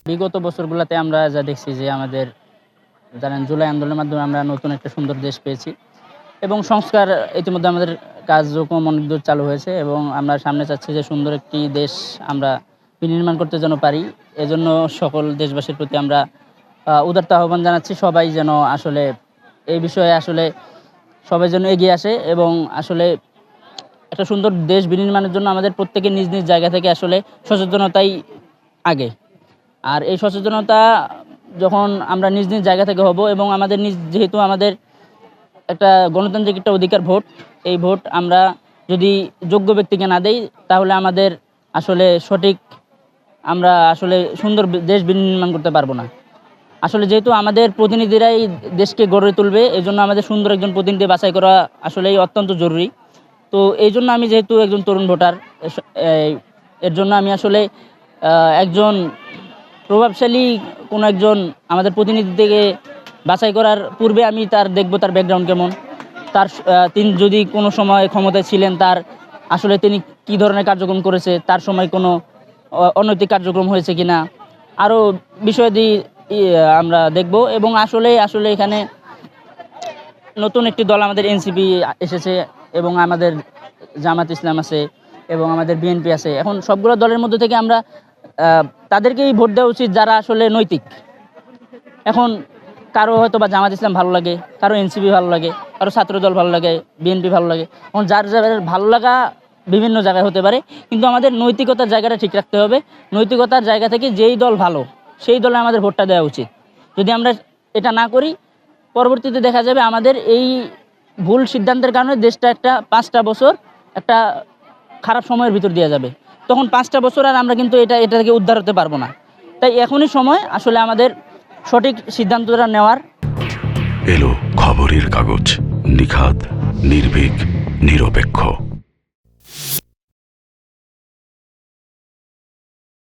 বিগত বছরগুলোতে আমরা যা দেখছি যে আমাদের জানেন জুলাই আন্দোলনের মাধ্যমে আমরা নতুন একটা সুন্দর দেশ পেয়েছি এবং সংস্কার ইতিমধ্যে আমাদের কার্যক্রম অনেক দূর চালু হয়েছে এবং আমরা সামনে চাচ্ছি যে সুন্দর একটি দেশ আমরা বিনির্মাণ করতে যেন পারি। এজন্য সকল দেশবাসীর প্রতি আমরা উদারতা আহ্বান জানাচ্ছি। সবাই যেন আসলে এই বিষয়ে আসলে সবাই যেন এগিয়ে আসে এবং আসলে একটা সুন্দর দেশ বিনির্মাণের জন্য আমাদের প্রত্যেকের নিজ নিজ জায়গা থেকে আসলে সচেতনতাই আগে। আর এই সচেতনতা যখন আমরা নিজ নিজ জায়গা থেকে হব এবং আমাদের যেহেতু আমাদের একটা গণতান্ত্রিক একটা অধিকার ভোট, এই ভোট আমরা যদি যোগ্য ব্যক্তিকে না দেই তাহলে আমাদের আসলে সঠিক আমরা আসলে সুন্দর দেশ বিনির্মাণ করতে পারবো না। আসলে যেহেতু আমাদের প্রতিনিধিরাই দেশকে গড়ে তুলবে, এজন্য আমাদের সুন্দর একজন প্রতিনিধি বাছাই করা আসলেই অত্যন্ত জরুরি। তো এই জন্য আমি যেহেতু একজন তরুণ ভোটার, এর জন্য আমি আসলে একজন প্রভাবশালী কোনো একজন আমাদের প্রতিনিধি থেকে বাছাই করার পূর্বে আমি দেখব তার ব্যাকগ্রাউন্ড কেমন, তিনি যদি কোনো সময় ক্ষমতায় ছিলেন, তার আসলে তিনি কী ধরনের কার্যক্রম করেছে, তার সময় কোনো অনৈতিক কার্যক্রম হয়েছে কিনা, আরও বিষয়াদি আমরা দেখব। এবং আসলে এখানে নতুন একটি দল আমাদের এনসিপি এসেছে এবং আমাদের জামাত ইসলাম আছে এবং আমাদের বিএনপি আছে। এখন সবগুলো দলের মধ্যে থেকে আমরা তাদেরকেই ভোট দেওয়া উচিত যারা আসলে নৈতিক। এখন কারো হয়তো বা জামাত ইসলাম ভালো লাগে, কারো এনসিপি ভালো লাগে, কারো ছাত্রদল ভালো লাগে, বিএনপি ভালো লাগে। এখন যার ভালো লাগা বিভিন্ন জায়গায় হতে পারে, কিন্তু আমাদের নৈতিকতার জায়গাটা ঠিক রাখতে হবে। নৈতিকতার জায়গা থেকে যেই দল ভালো সেই দলে আমাদের ভোটটা দেওয়া উচিত। যদি আমরা এটা না করি, পরবর্তীতে দেখা যাবে আমাদের এই ভুল সিদ্ধান্তের কারণে দেশটা 5টা বছর একটা খারাপ সময়ের ভিতর দিয়ে যাবে। তখন 5টা বছর আর আমরা কিন্তু এটা থেকে উদ্ধার হতে পারবো না। তাই এখনই সময় আসলে আমাদের সঠিক সিদ্ধান্তটা নেওয়ার। এলো খবরের কাগজ, নিখাত, নির্ভীক, নিরপেক্ষ।